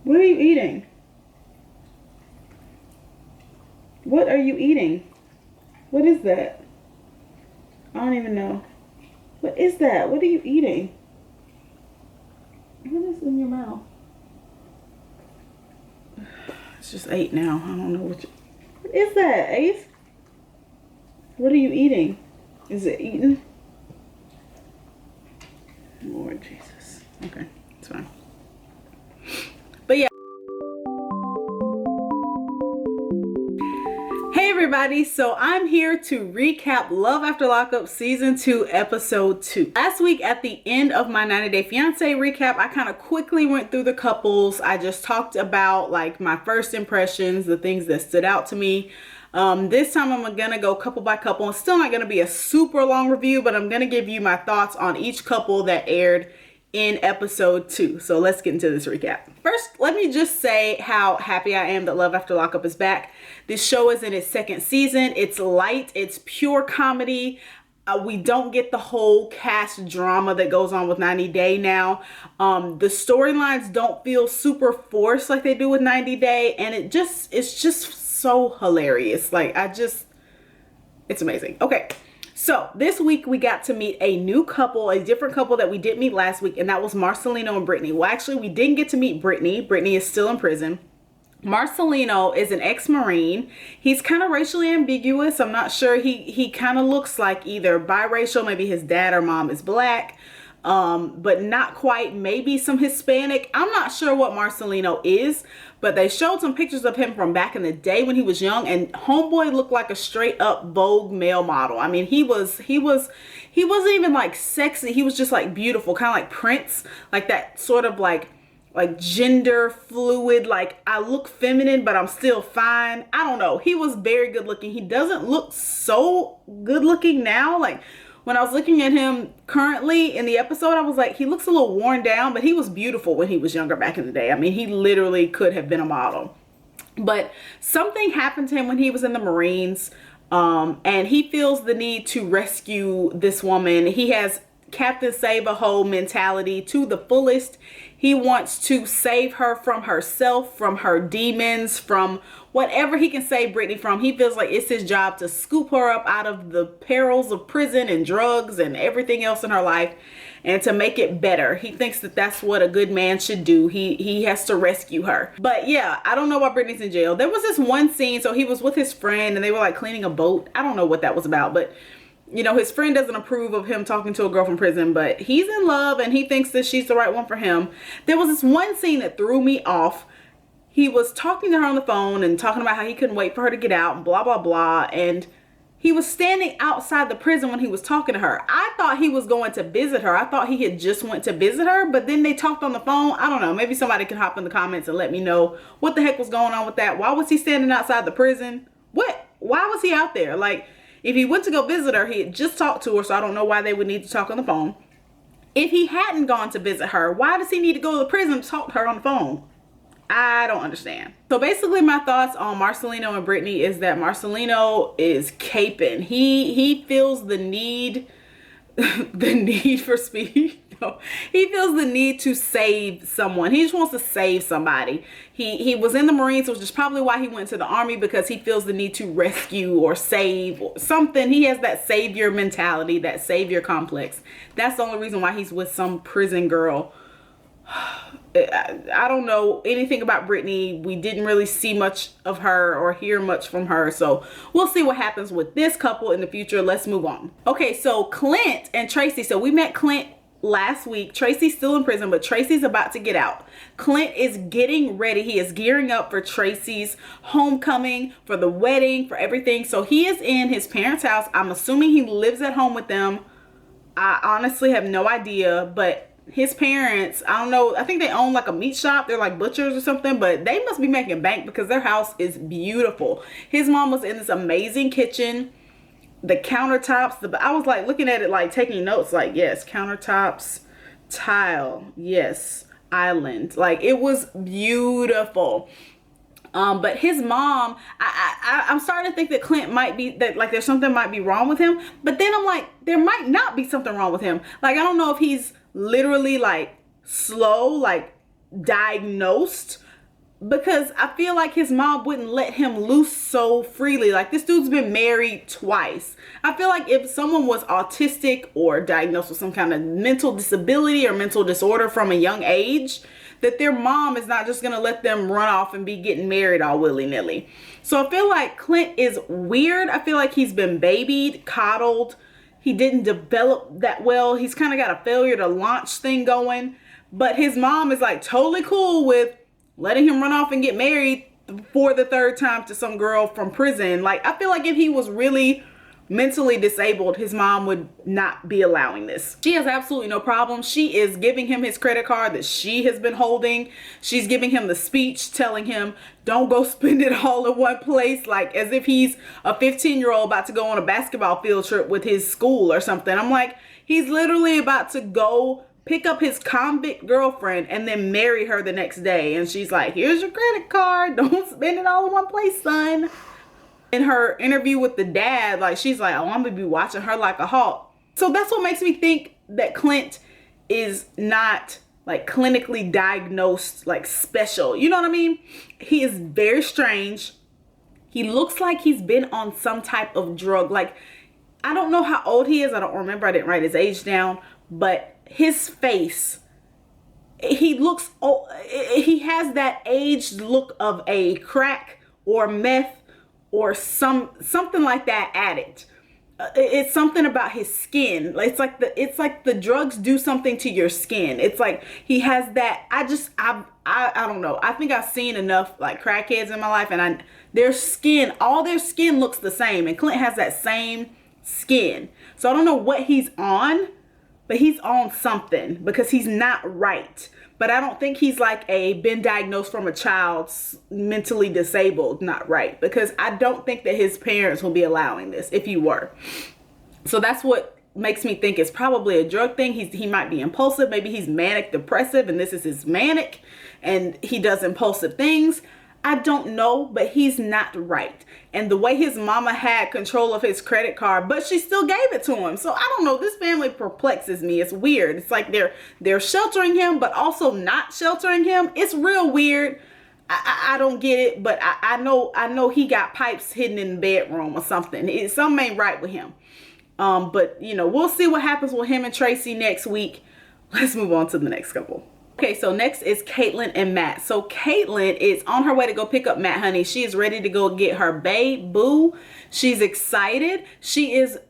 What are you eating? What are you eating? What is that? I don't even know. What is that? What are you eating? What is in your mouth? It's just 8 now. I don't know what is that, Ace? What are you eating? Is it eaten? Lord Jesus. Okay, it's fine. But yeah. Hey everybody, so I'm here to recap Love After Lockup Season 2, Episode 2. Last week at the end of my 90 Day Fiancé recap, I kind of quickly went through the couples. I just talked about like my first impressions, the things that stood out to me. This time I'm gonna go couple by couple. It's still not gonna be a super long review, but I'm gonna give you my thoughts on each couple that aired in episode 2. So let's get into this recap. First, let me just say how happy I am that Love After Lockup is back. This show is in its 2nd season. It's light, it's pure comedy. We don't get the whole cast drama that goes on with 90 Day now. The storylines don't feel super forced like they do with 90 Day, and it's just so hilarious. Like it's amazing. Okay. So this week we got to meet a new couple, a different couple that we didn't meet last week, and that was Marcelino and Brittany. Well, actually, we didn't get to meet Brittany. Brittany is still in prison. Marcelino is an ex-Marine. He's kind of racially ambiguous. I'm not sure. He kind of looks like either biracial, maybe his dad or mom is black, but not quite. Maybe some Hispanic. I'm not sure what Marcelino is, but they showed some pictures of him from back in the day when he was young, and homeboy looked like a straight up Vogue male model. I mean, he wasn't even like sexy. He was just like beautiful, kind of like Prince, like that sort of like gender fluid, like I look feminine but I'm still fine. I don't know. He was very good looking. He doesn't look so good looking now. Like when I was looking at him currently in the episode, I was like, he looks a little worn down, but he was beautiful when he was younger back in the day. I mean, he literally could have been a model. But something happened to him when he was in the Marines, and he feels the need to rescue this woman. He has Captain Save-A-Ho mentality to the fullest. He wants to save her from herself, from her demons, from whatever he can save Brittany from. He feels like it's his job to scoop her up out of the perils of prison and drugs and everything else in her life, and to make it better. He thinks that that's what a good man should do. He has to rescue her. But yeah, I don't know why Brittany's in jail. There was this one scene, so he was with his friend and they were like cleaning a boat. I don't know what that was about, but you know, his friend doesn't approve of him talking to a girl from prison, but he's in love and he thinks that she's the right one for him. There was this one scene that threw me off. He was talking to her on the phone and talking about how he couldn't wait for her to get out and blah, blah, blah. And he was standing outside the prison when he was talking to her. I thought he was going to visit her. I thought he had just went to visit her, but then they talked on the phone. I don't know. Maybe somebody can hop in the comments and let me know what the heck was going on with that. Why was he standing outside the prison? Why was he out there? Like, if he went to go visit her, he had just talked to her, so I don't know why they would need to talk on the phone. If he hadn't gone to visit her, why does he need to go to the prison to talk to her on the phone? I don't understand. So basically my thoughts on Marcelino and Brittany is that Marcelino is caping. He feels the need for speed. No, he feels the need to save someone. He just wants to save somebody. He was in the Marines, which is probably why he went to the Army, because he feels the need to rescue or save or something. He has that savior mentality, that savior complex. That's the only reason why he's with some prison girl. I don't know anything about Brittany. We didn't really see much of her or hear much from her, so we'll see what happens with this couple in the future. Let's move on. Okay, so Clint and Traci. So we met Clint last week. Traci's still in prison, but Traci's about to get out. Clint is getting ready. He is gearing up for Traci's homecoming, for the wedding, for everything. So he is in his parents' house. I'm assuming he lives at home with them. I honestly have no idea, but his parents, I don't know, I think they own like a meat shop. They're like butchers or something, but they must be making bank because their house is beautiful. His mom was in this amazing kitchen. The countertops, I was like looking at it, like taking notes, like, yes, countertops, tile, yes, island. Like, it was beautiful. But his mom, I'm starting to think that Clint might be, that like there's something might be wrong with him. But then I'm like, there might not be something wrong with him. Like, I don't know if he's literally like slow, like diagnosed because I feel like his mom wouldn't let him loose so freely. Like, this dude's been married twice. I feel like if someone was autistic or diagnosed with some kind of mental disability or mental disorder from a young age, that their mom is not just gonna let them run off and be getting married all willy-nilly. So I feel like Clint is weird. I feel like he's been babied, coddled. He didn't develop that well. He's kind of got a failure to launch thing going. But his mom is like totally cool with letting him run off and get married for the third time to some girl from prison. Like, I feel like if he was really mentally disabled, his mom would not be allowing this. She has absolutely no problem. She is giving him his credit card that she has been holding. She's giving him the speech telling him, don't go spend it all in one place, like as if he's a 15-year-old about to go on a basketball field trip with his school or something. I'm like, he's literally about to go pick up his convict girlfriend and then marry her the next day. And she's like, here's your credit card. Don't spend it all in one place, son. In her interview with the dad, like, she's like, oh, I'm gonna be watching her like a hawk. So that's what makes me think that Clint is not like clinically diagnosed, like special. You know what I mean? He is very strange. He looks like he's been on some type of drug. Like, I don't know how old he is. I don't remember. I didn't write his age down. But his face, he looks, he has that aged look of a crack or meth or something like that addict. It's something about his skin. It's like the drugs do something to your skin. It's like he has that. I don't know. I think I've seen enough like crackheads in my life, and their skin, all their skin looks the same, and Clint has that same skin. So I don't know what he's on, but he's on something because he's not right. But I don't think he's like been diagnosed from a child mentally disabled, not right. Because I don't think that his parents will be allowing this if he were. So that's what makes me think it's probably a drug thing. He might be impulsive. Maybe he's manic depressive and this is his manic and he does impulsive things. I don't know, but he's not right. And the way his mama had control of his credit card, but she still gave it to him. So I don't know. This family perplexes me. It's weird. It's like they're sheltering him, but also not sheltering him. It's real weird. I don't get it, but I know he got pipes hidden in the bedroom or something. Something ain't right with him. But you know, we'll see what happens with him and Traci next week. Let's move on to the next couple. Okay, so next is Kaitlyn and Matt. So Kaitlyn is on her way to go pick up Matt, honey. She is ready to go get her babe, boo. She's excited. She is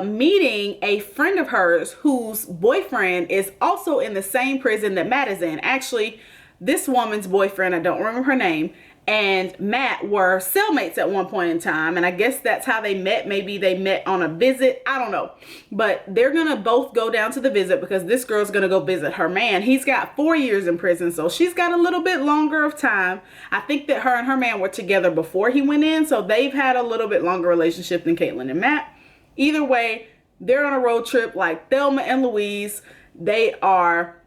meeting a friend of hers whose boyfriend is also in the same prison that Matt is in. Actually, this woman's boyfriend, I don't remember her name, and Matt were cellmates at one point in time. And I guess that's how they met. Maybe they met on a visit. I don't know. But they're going to both go down to the visit because this girl's going to go visit her man. He's got 4 years in prison, so she's got a little bit longer of time. I think that her and her man were together before he went in, so they've had a little bit longer relationship than Kaitlyn and Matt. Either way, they're on a road trip like Thelma and Louise. They are,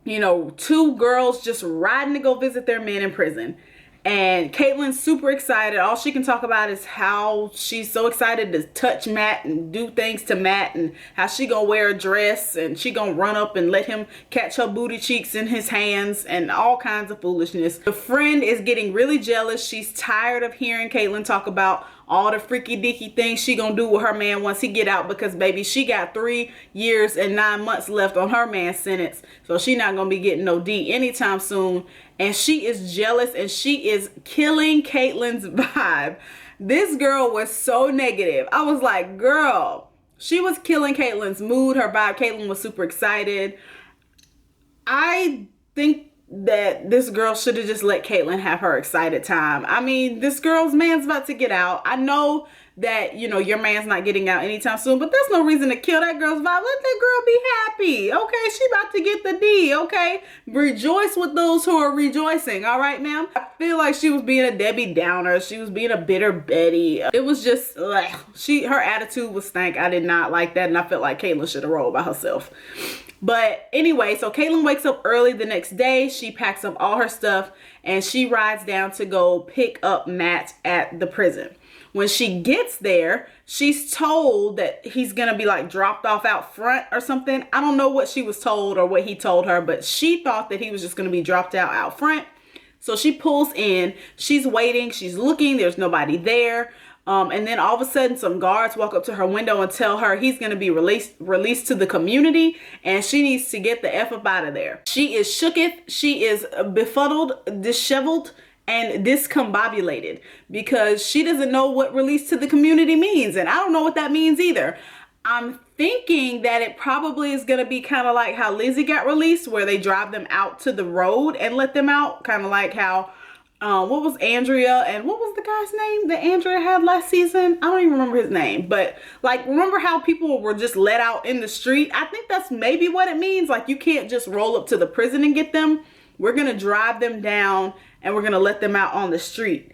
you know, two girls just riding to go visit their men in prison. And Kaitlyn's super excited. All she can talk about is how she's so excited to touch Matt and do things to Matt, and how she gonna wear a dress and she gonna run up and let him catch her booty cheeks in his hands and all kinds of foolishness. The friend is getting really jealous. She's tired of hearing Kaitlyn talk about all the freaky deaky things she gonna do with her man once he get out, because baby, she got 3 years and 9 months left on her man's sentence, so she not gonna be getting no D anytime soon. And she is jealous and she is killing Kaitlyn's vibe. This girl was so negative. I was like, girl, she was killing Kaitlyn's mood, her vibe. Kaitlyn was super excited. I think that this girl should have just let Kaitlyn have her excited time. I mean, this girl's man's about to get out. I know that, you know, your man's not getting out anytime soon, but that's no reason to kill that girl's vibe. Let that girl be happy, okay? She about to get the D, okay? Rejoice with those who are rejoicing, all right, ma'am? I feel like she was being a Debbie Downer. She was being a bitter Betty. It was just, her attitude was stank. I did not like that, and I felt like Kaitlyn should have rolled by herself. But anyway, so Kaitlyn wakes up early the next day. She packs up all her stuff, and she rides down to go pick up Matt at the prison. When she gets there, she's told that he's gonna be like dropped off out front or something. I don't know what she was told or what he told her, but she thought that he was just gonna be dropped out front. So she pulls in, she's waiting, she's looking, there's nobody there. And then all of a sudden some guards walk up to her window and tell her he's going to be released to the community, and she needs to get the F up out of there. She is shooketh, she is befuddled, disheveled, and discombobulated because she doesn't know what release to the community means. And I don't know what that means either. I'm thinking that it probably is going to be kind of like how Lizzie got released, where they drive them out to the road and let them out. Kind of like how, what was Andrea and what was the guy's name that Andrea had last season? I don't even remember his name, but like, remember how people were just let out in the street? I think that's maybe what it means. Like, you can't just roll up to the prison and get them. We're going to drive them down and we're going to let them out on the street.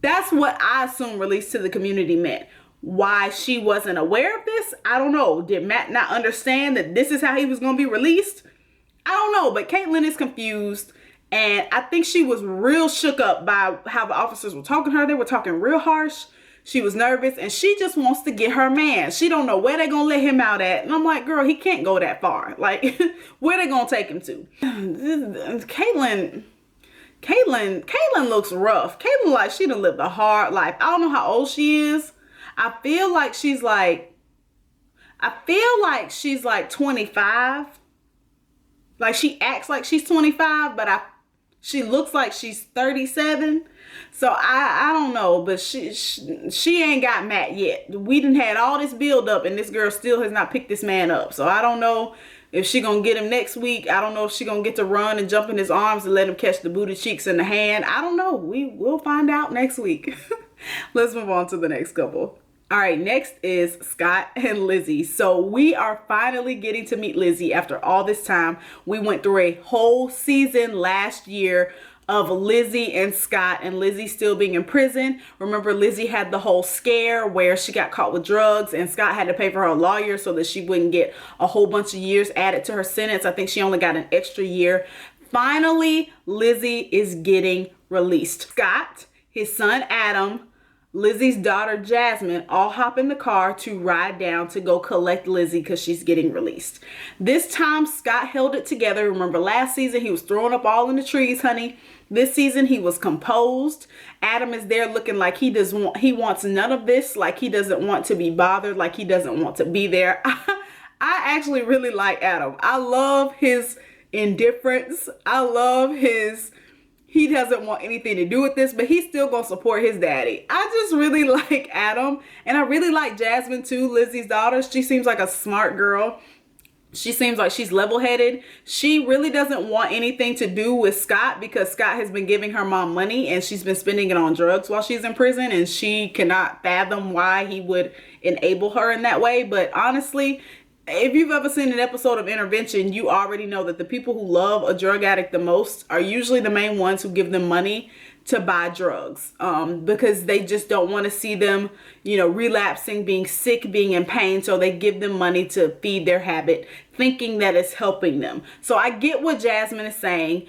That's what I assume release to the community meant. Why she wasn't aware of this, I don't know. Did Matt not understand that this is how he was going to be released? I don't know, but Kaitlyn is confused, and I think she was real shook up by how the officers were talking to her. They were talking real harsh. She was nervous, and she just wants to get her man. She don't know where they're going to let him out at. And I'm like, girl, he can't go that far. Like, where they going to take him to? Kaitlyn looks rough. Kaitlyn, like, she done lived a hard life. I don't know how old she is. I feel like she's like 25. Like, she acts like she's 25, but she looks like she's 37. So I don't know, but she ain't got Matt yet. We done had all this build up and this girl still has not picked this man up. So I don't know if she gonna get him next week. I don't know if she gonna get to run and jump in his arms and let him catch the booty cheeks in the hand. I don't know. We'll find out next week. Let's move on to the next couple. All right, next is Scott and Lizzie. So we are finally getting to meet Lizzie after all this time. We went through a whole season last year of Lizzie and Scott, and Lizzie still being in prison. Remember, Lizzie had the whole scare where she got caught with drugs and Scott had to pay for her lawyer so that she wouldn't get a whole bunch of years added to her sentence. I think she only got an extra year. Finally, Lizzie is getting released. Scott, his son Adam, Lizzie's daughter Jasmine all hop in the car to ride down to go collect Lizzie because she's getting released. This time Scott held it together. Remember, last season he was throwing up all in the trees, honey. This season he was composed. Adam is there looking like he wants none of this, like he doesn't want to be bothered, like he doesn't want to be there. I actually really like Adam. I love his indifference. I love he doesn't want anything to do with this, but he's still gonna support his daddy. I just really like Adam, and I really like Jasmine too, Lizzie's daughter. She seems like a smart girl. She seems like she's level-headed. She really doesn't want anything to do with Scott because Scott has been giving her mom money and she's been spending it on drugs while she's in prison, and she cannot fathom why he would enable her in that way. But honestly, if you've ever seen an episode of Intervention, you already know that the people who love a drug addict the most are usually the main ones who give them money to buy drugs, because they just don't want to see them, relapsing, being sick, being in pain. So they give them money to feed their habit, thinking that it's helping them. So I get what Jasmine is saying.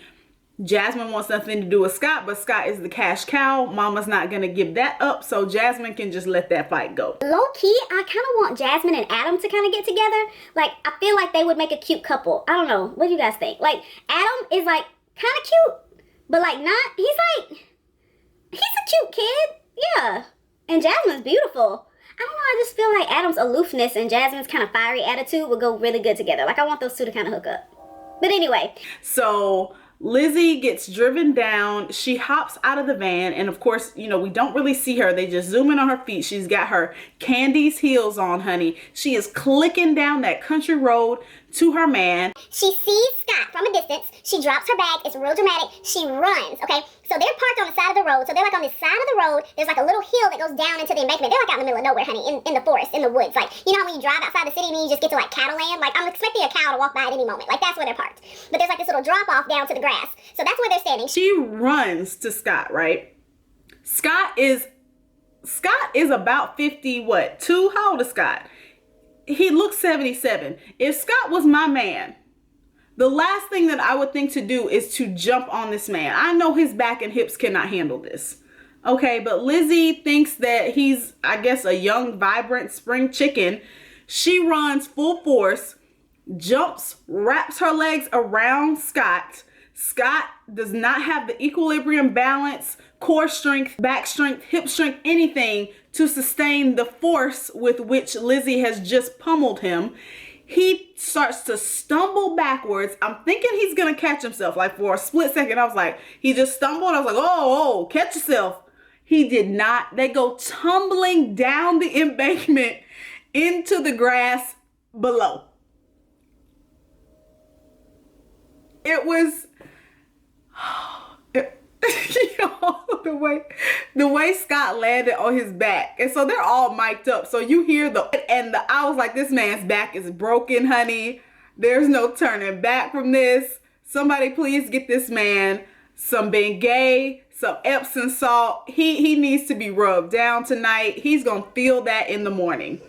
Jasmine wants nothing to do with Scott, but Scott is the cash cow. Mama's not going to give that up, so Jasmine can just let that fight go. Low-key, I kind of want Jasmine and Adam to kind of get together. Like, I feel like they would make a cute couple. I don't know. What do you guys think? Like, Adam is, like, kind of cute, but, like, not. He's a cute kid. Yeah. And Jasmine's beautiful. I don't know. I just feel like Adam's aloofness and Jasmine's kind of fiery attitude would go really good together. Like, I want those two to kind of hook up. But anyway. So Lizzie gets driven down. She hops out of the van, and of course, we don't really see her. They just zoom in on her feet. She's got her Candy's heels on, honey. She is clicking down that country road to her man. She sees Scott from a distance. She drops her bag. It's real dramatic. She runs, okay? So they're parked on the side of the road. So they're like on the side of the road. There's like a little hill that goes down into the embankment. They're like out in the middle of nowhere, honey, in the forest, in the woods. Like, you know how when you drive outside the city and you just get to like cattle land? Like, I'm expecting a cow to walk by at any moment. Like, that's where they're parked. But there's like this little drop off down to the grass. So that's where they're standing. She runs to Scott, right? Scott is about 50, what, 2? How old is Scott? He looks 77. If Scott was my man, the last thing that I would think to do is to jump on this man. I know his back and hips cannot handle this. Okay, but Lizzie thinks that he's, I guess, a young, vibrant spring chicken. She runs full force, jumps, wraps her legs around Scott. Scott does not have the equilibrium, balance, core strength, back strength, hip strength, anything to sustain the force with which Lizzie has just pummeled him. He starts to stumble backwards. I'm thinking he's going to catch himself. Like for a split second, I was like, he just stumbled. I was like, oh, catch yourself. He did not. They go tumbling down the embankment into the grass below. It was, the way Scott landed on his back. And so they're all mic'd up. So you hear I was like, this man's back is broken, honey. There's no turning back from this. Somebody please get this man some Bengay, some Epsom salt. He needs to be rubbed down tonight. He's going to feel that in the morning.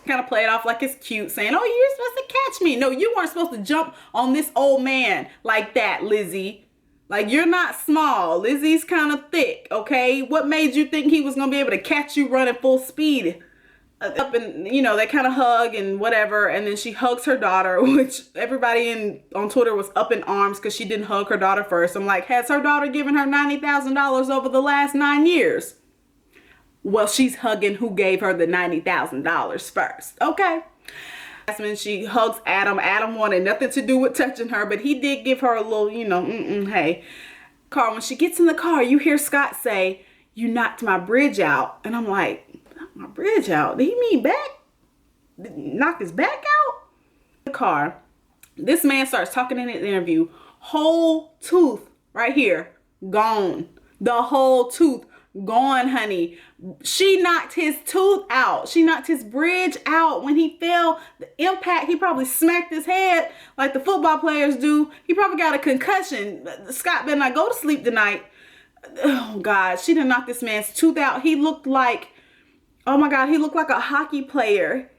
Kind of play it off like it's cute, saying, oh, you're supposed to catch me. No, you weren't supposed to jump on this old man like that, Lizzie. Like, you're not small. Lizzie's kind of thick, okay? What made you think he was going to be able to catch you running full speed? Up and, they kind of hug and whatever. And then she hugs her daughter, which everybody on Twitter was up in arms because she didn't hug her daughter first. I'm like, has her daughter given her $90,000 over the last 9 years? Well, she's hugging who gave her the $90,000 first, okay? Jasmine, she hugs Adam. Adam wanted nothing to do with touching her, but he did give her a little, hey. Carl, when she gets in the car, you hear Scott say, you knocked my bridge out. And I'm like, knocked my bridge out? Did he mean back? Knock his back out? The car. This man starts talking in an interview. Whole tooth right here, gone. The whole tooth gone, honey. She knocked his tooth out. She knocked his bridge out. When he fell, the impact, he probably smacked his head like the football players do. He probably got a concussion. Scott better not go to sleep tonight. Oh God, she done knocked this man's tooth out. He looked like, oh my God, he looked like a hockey player.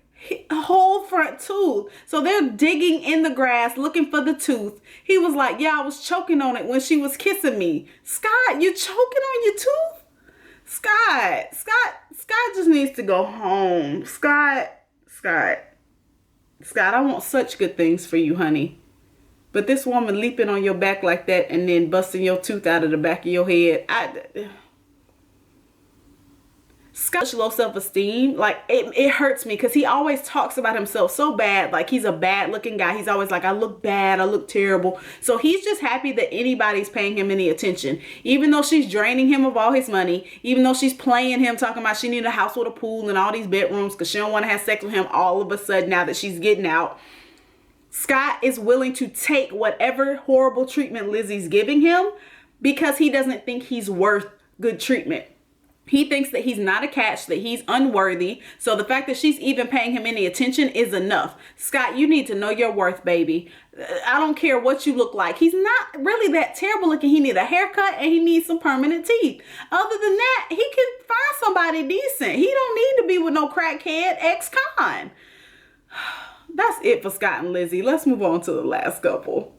A whole front tooth. So they're digging in the grass looking for the tooth. He was like, yeah, I was choking on it when she was kissing me. Scott, you choking on your tooth? Scott just needs to go home. Scott, I want such good things for you, honey. But this woman leaping on your back like that and then busting your tooth out of the back of your head, Scott's low self-esteem, like it hurts me because he always talks about himself so bad, like he's a bad looking guy. He's always like, I look bad, I look terrible. So he's just happy that anybody's paying him any attention, even though she's draining him of all his money, even though she's playing him, talking about she need a house with a pool and all these bedrooms because she don't want to have sex with him all of a sudden now that she's getting out. Scott is willing to take whatever horrible treatment Lizzie's giving him because he doesn't think he's worth good treatment. He thinks that he's not a catch, that he's unworthy. So the fact that she's even paying him any attention is enough. Scott, you need to know your worth, baby. I don't care what you look like. He's not really that terrible looking. He needs a haircut and he needs some permanent teeth. Other than that, he can find somebody decent. He don't need to be with no crackhead ex-con. That's it for Scott and Lizzie. Let's move on to the last couple.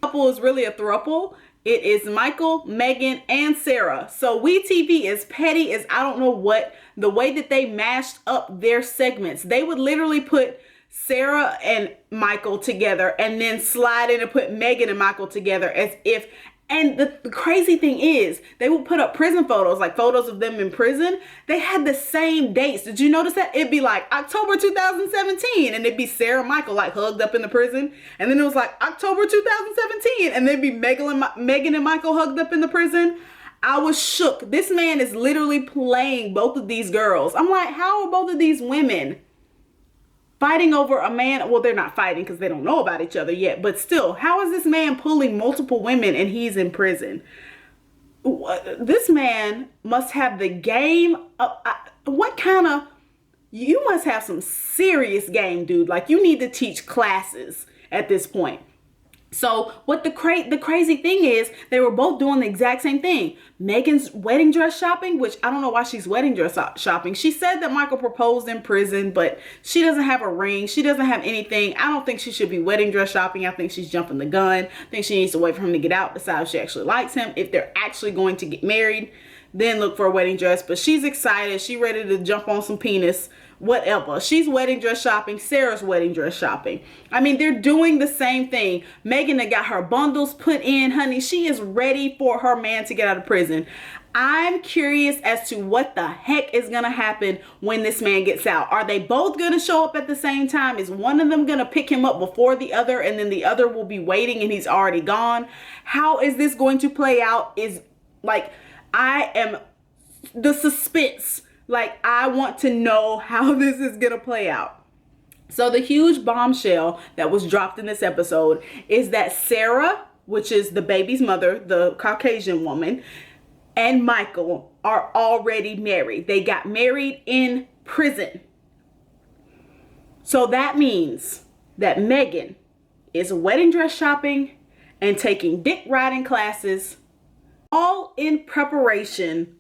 Couple is really a throuple. It is Michael, Megan, and Sarah. So WeTV is petty as I don't know what. The way that they mashed up their segments. They would literally put Sarah and Michael together and then slide in and put Megan and Michael together as if. And the crazy thing is, they would put up prison photos, like photos of them in prison. They had the same dates. Did you notice that? It'd be like October 2017, and it'd be Sarah and Michael like hugged up in the prison. And then it was like October 2017, and there'd be Megan and Michael hugged up in the prison. I was shook. This man is literally playing both of these girls. I'm like, how are both of these women fighting over a man? Well, they're not fighting because they don't know about each other yet. But still, how is this man pulling multiple women and he's in prison? This man must have the game. You must have some serious game, dude. Like, you need to teach classes at this point. So what the crazy thing is, they were both doing the exact same thing. Megan's wedding dress shopping, which I don't know why she's wedding dress shopping. She said that Michael proposed in prison, but she doesn't have a ring. She doesn't have anything. I don't think she should be wedding dress shopping. I think she's jumping the gun. I think she needs to wait for him to get out, decide if she actually likes him. If they're actually going to get married, then look for a wedding dress. But she's excited. She's ready to jump on some penis whatever. She's wedding dress shopping. Sarah's wedding dress shopping. I mean, they're doing the same thing. Megan that got her bundles put in, honey. She is ready for her man to get out of prison. I'm curious as to what the heck is going to happen when this man gets out. Are they both going to show up at the same time? Is one of them going to pick him up before the other, and then the other will be waiting and he's already gone? How is this going to play out? Is like, I am the suspense. Like, I want to know how this is going to play out. So the huge bombshell that was dropped in this episode is that Sarah, which is the baby's mother, the Caucasian woman, and Michael are already married. They got married in prison. So that means that Megan is wedding dress shopping and taking dick riding classes, all in preparation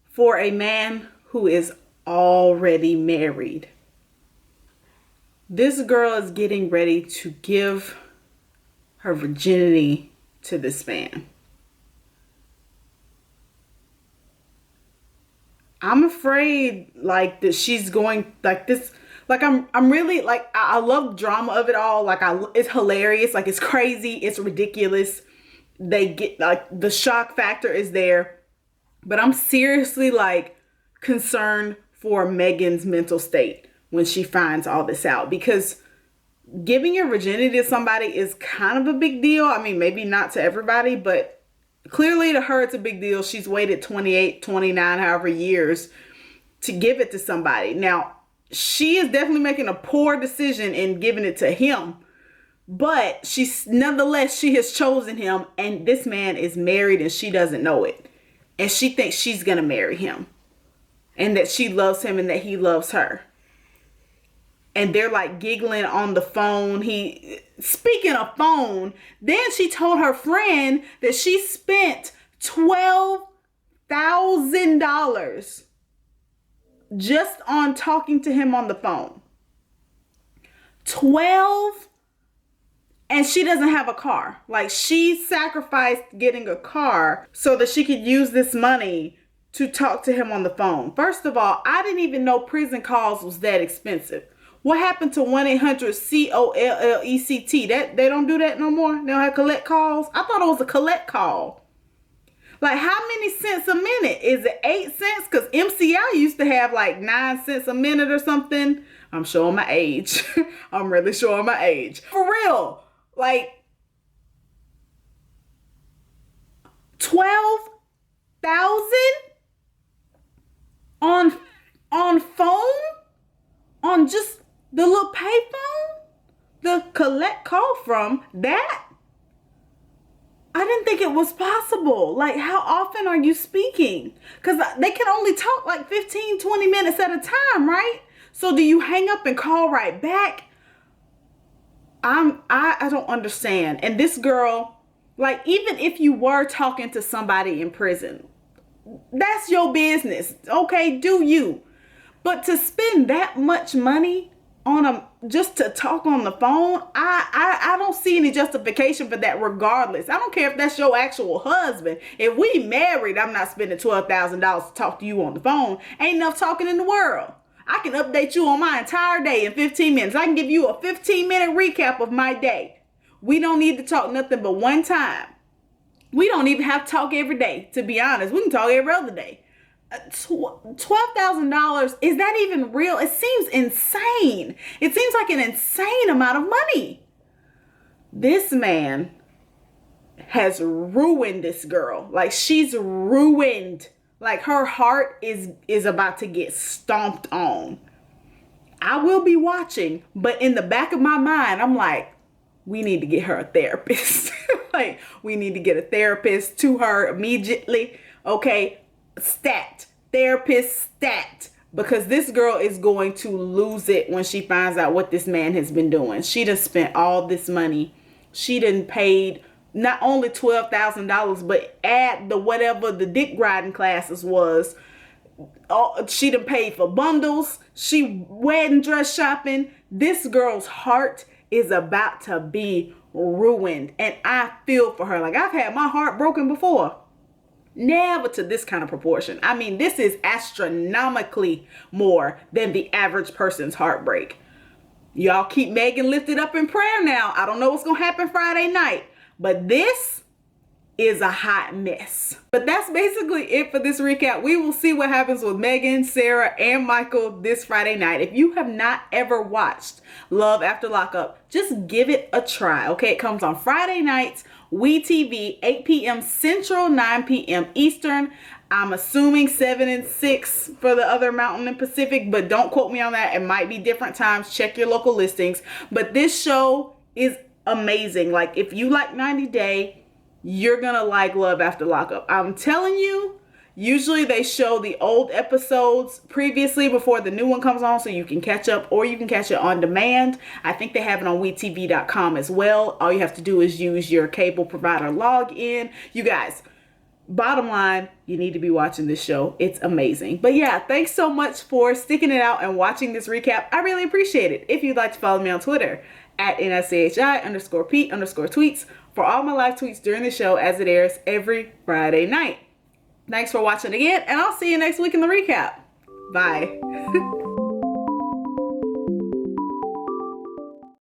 for a man who is already married. This girl is getting ready to give her virginity to this man. I'm afraid like that she's going like this. Like I'm really like, I love the drama of it all. Like it's hilarious. Like it's crazy. It's ridiculous. They get like the shock factor is there, but I'm seriously like concerned for Megan's mental state when she finds all this out, because giving your virginity to somebody is kind of a big deal. I mean, maybe not to everybody, but clearly to her, it's a big deal. She's waited 28, 29, however years to give it to somebody. Now, she is definitely making a poor decision in giving it to him, but nonetheless, she has chosen him, and this man is married and she doesn't know it. And she thinks she's going to marry him and that she loves him and that he loves her. And they're like giggling on the phone. Speaking of phone, then she told her friend that she spent $12,000 just on talking to him on the phone. 12, and she doesn't have a car. Like, she sacrificed getting a car so that she could use this money to talk to him on the phone. First of all, I didn't even know prison calls was that expensive. What happened to 1-800-COLLECT? That they don't do that no more? They don't have collect calls? I thought it was a collect call. Like, how many cents a minute? Is it 8 cents? Because MCI used to have like 9 cents a minute or something. I'm showing my age. I'm really showing my age. For real. Like, 12,000 on phone? On just the little payphone? The collect call from that? I didn't think it was possible. Like, how often are you speaking? Because they can only talk like 15, 20 minutes at a time, right? So do you hang up and call right back? I don't understand. And this girl, like, even if you were talking to somebody in prison, that's your business. Okay, do you? But to spend that much money on just to talk on the phone, I don't see any justification for that regardless. I don't care if that's your actual husband. If we married, I'm not spending $12,000 to talk to you on the phone. Ain't enough talking in the world. I can update you on my entire day in 15 minutes. I can give you a 15-minute recap of my day. We don't need to talk nothing but one time. We don't even have to talk every day, to be honest. We can talk every other day. $12,000, is that even real? It seems insane. It seems like an insane amount of money. This man has ruined this girl. Like, she's ruined. Like, her heart is about to get stomped on. I will be watching, but in the back of my mind, I'm like, we need to get her a therapist. Like, we need to get a therapist to her immediately. Okay, stat. Therapist stat. Because this girl is going to lose it when she finds out what this man has been doing. She done spent all this money. She done paid not only $12,000, but add the whatever the dick riding classes was. She done paid for bundles. She wedding dress shopping. This girl's heart is about to be ruined. And I feel for her. Like, I've had my heart broken before. Never to this kind of proportion. I mean, this is astronomically more than the average person's heartbreak. Y'all keep Megan lifted up in prayer now. I don't know what's going to happen Friday night, but this is a hot mess. But that's basically it for this recap. We will see what happens with Megan, Sarah, and Michael this Friday night. If you have not ever watched Love After Lockup, just give it a try, okay? It comes on Friday nights, WeTV, 8 p.m. Central, 9 p.m. Eastern. I'm assuming 7 and 6 for the other Mountain and Pacific, but don't quote me on that. It might be different times. Check your local listings. But this show is amazing. Like, if you like 90 Day, you're gonna like Love After Lockup. I'm telling you, usually they show the old episodes previously before the new one comes on, so you can catch up, or you can catch it on demand. I think they have it on WeTV.com as well. All you have to do is use your cable provider login. You guys, bottom line, you need to be watching this show. It's amazing. But yeah, thanks so much for sticking it out and watching this recap. I really appreciate it. If you'd like to follow me on Twitter at NSCHI_P_tweets for all my live tweets during the show as it airs every Friday night. Thanks for watching again, and I'll see you next week in the recap. Bye.